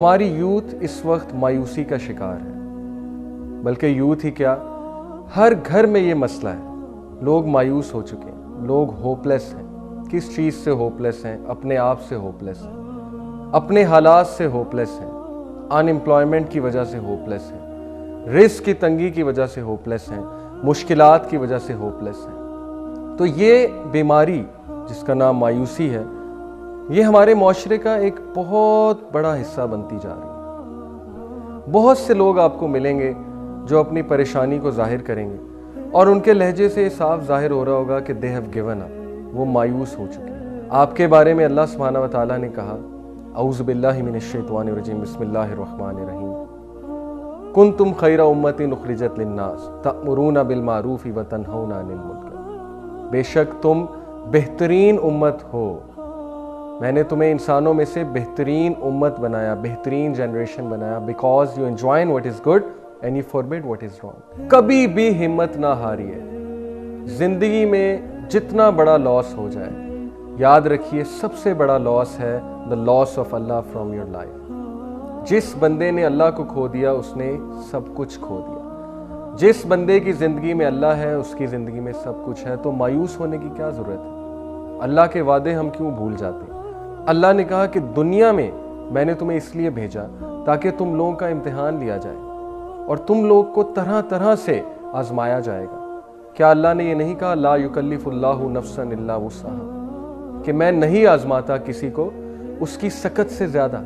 ہماری یوتھ اس وقت مایوسی کا شکار ہے، بلکہ یوتھ ہی کیا، ہر گھر میں یہ مسئلہ ہے۔ لوگ مایوس ہو چکے ہیں، لوگ ہوپلیس ہیں۔ کس چیز سے ہوپلیس ہیں؟ اپنے آپ سے ہوپلیس ہیں، اپنے حالات سے ہوپلیس ہیں، ان امپلائمنٹ کی وجہ سے ہوپلیس ہیں، رزق کی تنگی کی وجہ سے ہوپلیس ہیں، مشکلات کی وجہ سے ہوپلیس ہیں۔ تو یہ بیماری جس کا نام مایوسی ہے، یہ ہمارے معاشرے کا ایک بہت بڑا حصہ بنتی جا رہی ہے۔ بہت سے لوگ آپ کو ملیں گے جو اپنی پریشانی کو ظاہر کریں گے، اور ان کے لہجے سے صاف ظاہر ہو رہا ہوگا کہ they have given up، وہ مایوس ہو چکے ہیں۔ آپ کے بارے میں اللہ سبحانہ وتعالیٰ نے کہا، اعوذ باللہ من الشیطان الرجیم، بسم اللہ الرحمن الرحیم، کنتم خیر امۃ اخرجت للناس تأمرون بالمعروف وتنہون عن المنکر، بے شک تم بہترین امت ہو، میں نے تمہیں انسانوں میں سے بہترین امت بنایا، بہترین جنریشن بنایا، because you enjoin what is good and you forbid what is wrong۔ کبھی بھی ہمت نہ ہاریے، زندگی میں جتنا بڑا لاس ہو جائے، یاد رکھیے سب سے بڑا لاس ہے the loss of Allah from your life۔ جس بندے نے اللہ کو کھو دیا اس نے سب کچھ کھو دیا۔ جس بندے کی زندگی میں اللہ ہے اس کی زندگی میں سب کچھ ہے، تو مایوس ہونے کی کیا ضرورت ہے؟ اللہ کے وعدے ہم کیوں بھول جاتے ہیں؟ اللہ نے کہا کہ دنیا میں نے تمہیں اس لیے بھیجا تاکہ تم لوگوں کا امتحان لیا جائے، اور تم لوگ کو طرح طرح سے آزمایا جائے گا۔ کیا اللہ نے یہ نہیں کہا لا یکلف اللہ نفسا الا وسعہا، کہ میں نہیں آزماتا کسی کو اس کی سکت سے زیادہ؟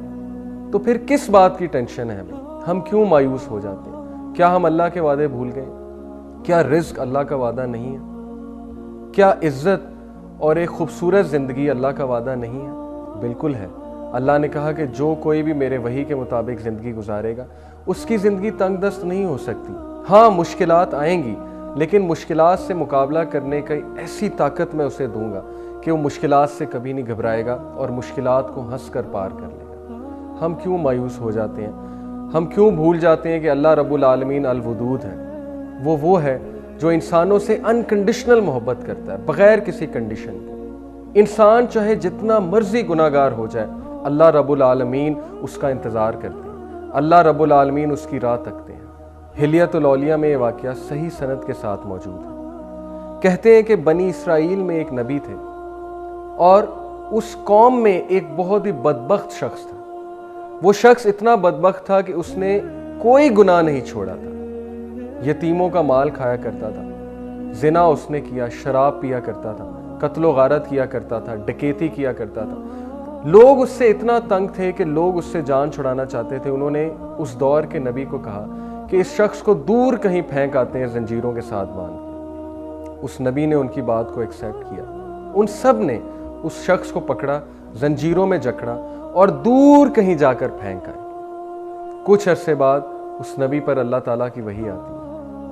تو پھر کس بات کی ٹینشن ہے ہمیں؟ ہم کیوں مایوس ہو جاتے ہیں؟ کیا ہم اللہ کے وعدے بھول گئے؟ کیا رزق اللہ کا وعدہ نہیں ہے؟ کیا عزت اور ایک خوبصورت زندگی اللہ کا وعدہ نہیں ہے؟ بالکل ہے۔ اللہ نے کہا کہ جو کوئی بھی میرے وحی کے مطابق زندگی گزارے گا اس کی زندگی تنگ دست نہیں ہو سکتی۔ ہاں مشکلات آئیں گی، لیکن مشکلات سے مقابلہ کرنے کی ایسی طاقت میں اسے دوں گا کہ وہ مشکلات سے کبھی نہیں گھبرائے گا اور مشکلات کو ہنس کر پار کر لے گا۔ ہم کیوں مایوس ہو جاتے ہیں؟ ہم کیوں بھول جاتے ہیں کہ اللہ رب العالمین الودود ہے؟ وہ ہے جو انسانوں سے انکنڈیشنل محبت کرتا ہے، بغیر کسی کنڈیشن کے۔ انسان چاہے جتنا مرضی گناہگار ہو جائے، اللہ رب العالمین اس کا انتظار کرتے ہیں، اللہ رب العالمین اس کی راہ تکتے ہیں۔ حلیۃ الاولیاء میں یہ واقعہ صحیح سند کے ساتھ موجود ہے۔ کہتے ہیں کہ بنی اسرائیل میں ایک نبی تھے، اور اس قوم میں ایک بہت ہی بدبخت شخص تھا۔ وہ شخص اتنا بدبخت تھا کہ اس نے کوئی گناہ نہیں چھوڑا تھا، یتیموں کا مال کھایا کرتا تھا، زنا اس نے کیا، شراب پیا کرتا تھا، قتل و غارت کیا کرتا تھا، ڈکیتی کیا کرتا تھا۔ لوگ اس سے اتنا تنگ تھے کہ لوگ اس سے جان چھڑانا چاہتے تھے۔ انہوں نے اس دور کے نبی کو کہا کہ اس شخص کو دور کہیں پھینک آتے ہیں زنجیروں کے ساتھ باندھ کے۔ اس نبی نے ان کی بات کو ایکسیپٹ کیا۔ ان سب نے اس شخص کو پکڑا، زنجیروں میں جکڑا اور دور کہیں جا کر پھینک آئے۔ کچھ عرصے بعد اس نبی پر اللہ تعالیٰ کی وحی آتی ہے۔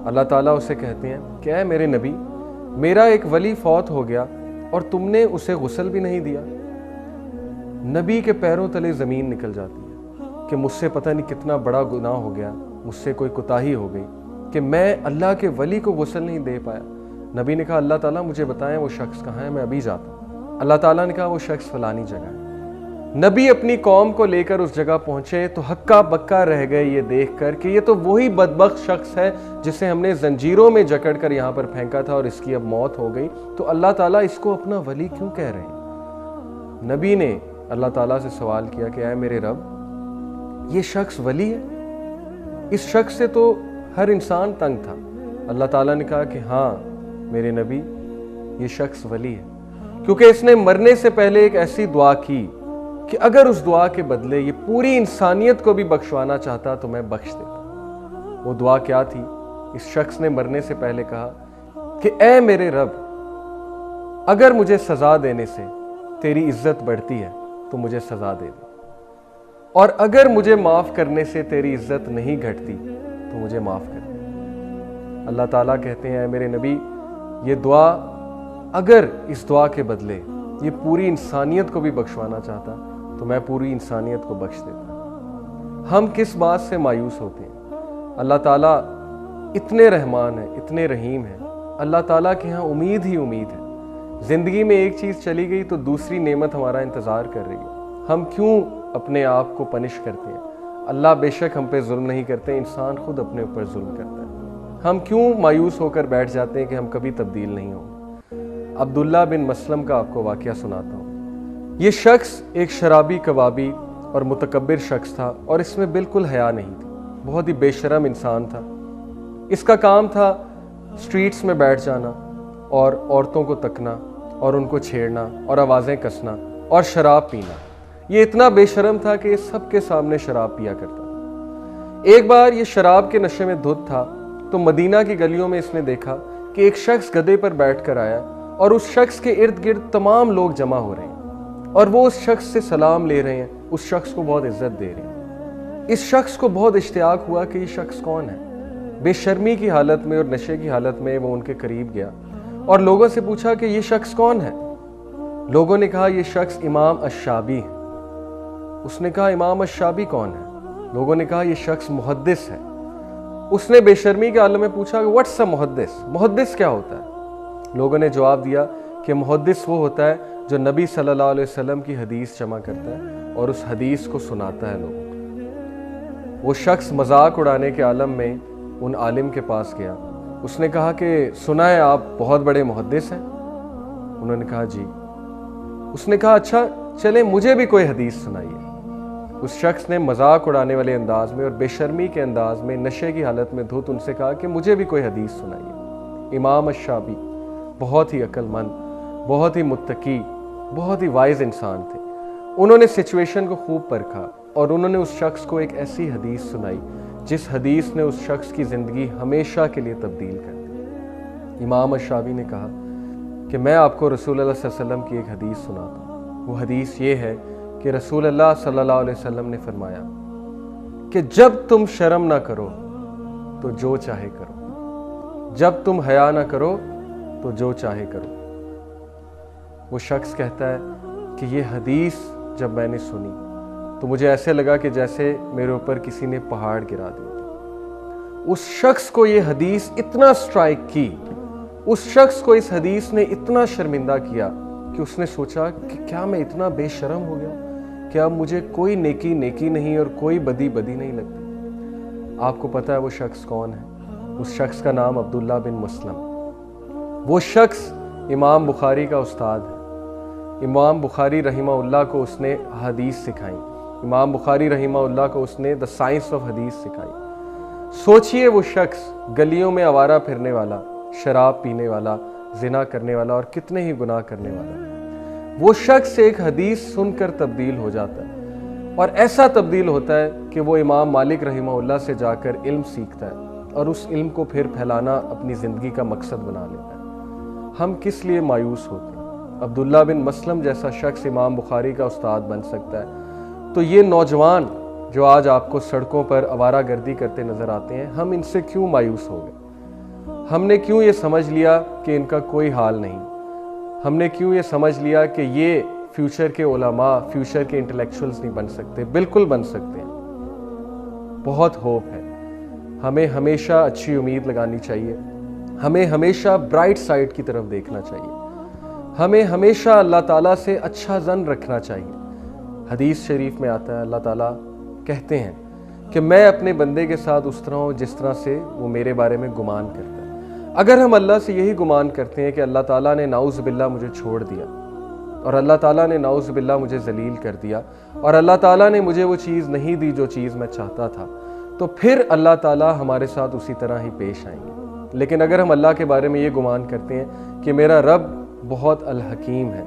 اللہ تعالیٰ اسے کہتے ہیں کہ اے میرے نبی، میرا ایک ولی فوت ہو گیا اور تم نے اسے غسل بھی نہیں دیا۔ نبی کے پیروں تلے زمین نکل جاتی ہے کہ مجھ سے پتہ نہیں کتنا بڑا گناہ ہو گیا، مجھ سے کوئی کوتاہی ہو گئی کہ میں اللہ کے ولی کو غسل نہیں دے پایا۔ نبی نے کہا اللہ تعالیٰ مجھے بتائیں وہ شخص کہاں ہے، میں ابھی جاتا ہوں۔ اللہ تعالیٰ نے کہا وہ شخص فلانی جگہ ہے۔ نبی اپنی قوم کو لے کر اس جگہ پہنچے تو ہکا بکا رہ گئے یہ دیکھ کر کہ یہ تو وہی بدبخت شخص ہے جسے ہم نے زنجیروں میں جکڑ کر یہاں پر پھینکا تھا اور اس کی اب موت ہو گئی، تو اللہ تعالیٰ اس کو اپنا ولی کیوں کہہ رہے ہیں؟ نبی نے اللہ تعالیٰ سے سوال کیا کہ اے میرے رب، یہ شخص ولی ہے؟ اس شخص سے تو ہر انسان تنگ تھا۔ اللہ تعالیٰ نے کہا کہ ہاں میرے نبی، یہ شخص ولی ہے، کیونکہ اس نے مرنے سے پہلے ایک ایسی دعا کی کہ اگر اس دعا کے بدلے یہ پوری انسانیت کو بھی بخشوانا چاہتا تو میں بخش دیتا۔ وہ دعا کیا تھی؟ اس شخص نے مرنے سے پہلے کہا کہ اے میرے رب، اگر مجھے سزا دینے سے تیری عزت بڑھتی ہے تو مجھے سزا دے دے، اور اگر مجھے معاف کرنے سے تیری عزت نہیں گھٹتی تو مجھے معاف کر دے۔ اللہ تعالیٰ کہتے ہیں اے میرے نبی، یہ دعا اگر اس دعا کے بدلے یہ پوری انسانیت کو بھی بخشوانا چاہتا تو میں پوری انسانیت کو بخش دیتا۔ ہم کس بات سے مایوس ہوتے ہیں؟ اللہ تعالیٰ اتنے رحمان ہیں، اتنے رحیم ہیں، اللہ تعالیٰ کے ہاں امید ہی امید ہے۔ زندگی میں ایک چیز چلی گئی تو دوسری نعمت ہمارا انتظار کر رہی ہے۔ ہم کیوں اپنے آپ کو پنش کرتے ہیں؟ اللہ بے شک ہم پہ ظلم نہیں کرتے، انسان خود اپنے اوپر ظلم کرتا ہے۔ ہم کیوں مایوس ہو کر بیٹھ جاتے ہیں کہ ہم کبھی تبدیل نہیں ہوں؟ عبداللہ بن مسلم کا آپ کو واقعہ سناتا ہوں۔ یہ شخص ایک شرابی کبابی اور متکبر شخص تھا، اور اس میں بالکل حیا نہیں تھی، بہت ہی بے شرم انسان تھا۔ اس کا کام تھا سٹریٹس میں بیٹھ جانا اور عورتوں کو تکنا اور ان کو چھیڑنا اور آوازیں کسنا اور شراب پینا۔ یہ اتنا بے شرم تھا کہ یہ سب کے سامنے شراب پیا کرتا تھا۔ ایک بار یہ شراب کے نشے میں دھت تھا تو مدینہ کی گلیوں میں اس نے دیکھا کہ ایک شخص گدھے پر بیٹھ کر آیا اور اس شخص کے ارد گرد تمام لوگ جمع ہو رہے ہیں اور وہ اس شخص سے سلام لے رہے ہیں، اس شخص کو بہت عزت دے رہے ہیں۔ اس شخص کو بہت اشتیاق ہوا کہ یہ شخص کون ہے۔ بے شرمی کی حالت میں اور نشے کی حالت میں وہ ان کے قریب گیا اور لوگوں سے پوچھا کہ یہ شخص کون ہے۔ لوگوں نے کہا یہ شخص امام الشعبی ہے۔ اس نے کہا امام الشعبی کون ہے؟ لوگوں نے کہا یہ شخص محدث ہے۔ اس نے بے شرمی کے عالم میں پوچھا کہ واٹس اے محدث؟ محدث کیا ہوتا ہے؟ لوگوں نے جواب دیا کہ محدث وہ ہوتا ہے جو نبی صلی اللہ علیہ وسلم کی حدیث جمع کرتا ہے اور اس حدیث کو سناتا ہے لوگوں کو۔ وہ شخص مذاق اڑانے کے عالم میں ان عالم کے پاس گیا۔ اس نے کہا کہ سنا ہے آپ بہت بڑے محدث ہیں؟ انہوں نے کہا جی۔ اس نے کہا اچھا چلیں مجھے بھی کوئی حدیث سنائیے۔ اس شخص نے مذاق اڑانے والے انداز میں اور بے شرمی کے انداز میں نشے کی حالت میں دھت ان سے کہا کہ مجھے بھی کوئی حدیث سنائیے۔ امام الشعبی بہت ہی عقل مند، بہت ہی متقی، بہت ہی وائز انسان تھے۔ انہوں نے سچویشن کو خوب پرکھا اور انہوں نے اس شخص کو ایک ایسی حدیث سنائی جس حدیث نے اس شخص کی زندگی ہمیشہ کے لیے تبدیل کر دی۔ امام الشعبی نے کہا کہ میں آپ کو رسول اللہ صلی اللہ علیہ وسلم کی ایک حدیث سناتا ہوں۔ وہ حدیث یہ ہے کہ رسول اللہ صلی اللہ علیہ وسلم نے فرمایا کہ جب تم شرم نہ کرو تو جو چاہے کرو، جب تم حیا نہ کرو تو جو چاہے کرو۔ وہ شخص کہتا ہے کہ یہ حدیث جب میں نے سنی تو مجھے ایسے لگا کہ جیسے میرے اوپر کسی نے پہاڑ گرا دیا۔ اس شخص کو یہ حدیث اتنا سٹرائک کی، اس شخص کو اس حدیث نے اتنا شرمندہ کیا کہ اس نے سوچا کہ کیا میں اتنا بے شرم ہو گیا کہ اب مجھے کوئی نیکی نیکی نہیں اور کوئی بدی بدی نہیں لگتی۔ آپ کو پتہ ہے وہ شخص کون ہے؟ اس شخص کا نام عبداللہ بن مسلم۔ وہ شخص امام بخاری کا استاد ہے۔ امام بخاری رحمہ اللہ کو اس نے حدیث سکھائی، امام بخاری رحمہ اللہ کو اس نے دا سائنس آف حدیث سکھائی۔ سوچئے وہ شخص گلیوں میں آوارہ پھرنے والا، شراب پینے والا، زنا کرنے والا اور کتنے ہی گناہ کرنے والا، وہ شخص ایک حدیث سن کر تبدیل ہو جاتا ہے اور ایسا تبدیل ہوتا ہے کہ وہ امام مالک رحمہ اللہ سے جا کر علم سیکھتا ہے اور اس علم کو پھر پھیلانا اپنی زندگی کا مقصد بنا لیتا ہے۔ ہم کس لیے مایوس ہوتے ہیں؟ عبداللہ بن مسلم جیسا شخص امام بخاری کا استاد بن سکتا ہے، تو یہ نوجوان جو آج آپ کو سڑکوں پر آوارہ گردی کرتے نظر آتے ہیں، ہم ان سے کیوں مایوس ہو گئے؟ ہم نے کیوں یہ سمجھ لیا کہ ان کا کوئی حال نہیں؟ ہم نے کیوں یہ سمجھ لیا کہ یہ فیوچر کے علماء، فیوچر کے انٹلیکچوئلز نہیں بن سکتے؟ بالکل بن سکتے ہیں، بہت ہوپ ہے۔ ہمیں ہمیشہ اچھی امید لگانی چاہیے، ہمیں ہمیشہ برائٹ سائڈ کی طرف دیکھنا چاہیے، ہمیں ہمیشہ اللہ تعالیٰ سے اچھا ظن رکھنا چاہیے۔ حدیث شریف میں آتا ہے اللہ تعالیٰ کہتے ہیں کہ میں اپنے بندے کے ساتھ اس طرح ہوں جس طرح سے وہ میرے بارے میں گمان کرتا ہے۔ اگر ہم اللہ سے یہی گمان کرتے ہیں کہ اللہ تعالیٰ نے نعوذ باللہ مجھے چھوڑ دیا اور اللہ تعالیٰ نے نعوذ باللہ مجھے ذلیل کر دیا اور اللہ تعالیٰ نے مجھے وہ چیز نہیں دی جو چیز میں چاہتا تھا، تو پھر اللہ تعالیٰ ہمارے ساتھ اسی طرح ہی پیش آئیں گے۔ لیکن اگر ہم اللہ کے بارے میں یہ گمان کرتے ہیں کہ میرا رب بہت الحکیم ہے،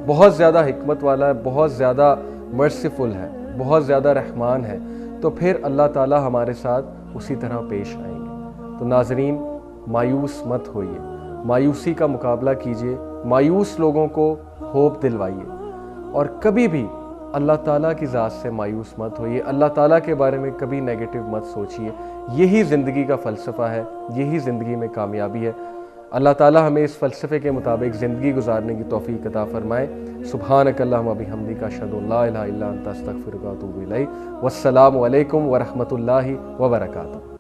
بہت زیادہ حکمت والا ہے، بہت زیادہ مرسیفل ہے، بہت زیادہ رحمان ہے، تو پھر اللہ تعالیٰ ہمارے ساتھ اسی طرح پیش آئیں گے۔ تو ناظرین، مایوس مت ہوئیے، مایوسی کا مقابلہ کیجئے، مایوس لوگوں کو ہوپ دلوائیے اور کبھی بھی اللہ تعالیٰ کی ذات سے مایوس مت ہوئیے، اللہ تعالیٰ کے بارے میں کبھی نیگیٹو مت سوچیے۔ یہی زندگی کا فلسفہ ہے، یہی زندگی میں کامیابی ہے۔ اللہ تعالیٰ ہمیں اس فلسفے کے مطابق زندگی گزارنے کی توفیق عطا فرمائے۔ سبحانک اللہم و بحمدک اشہد ان لا الہ الا انت استغفرک و اتوب الیک۔ والسلام علیکم ورحمۃ اللہ وبرکاتہ۔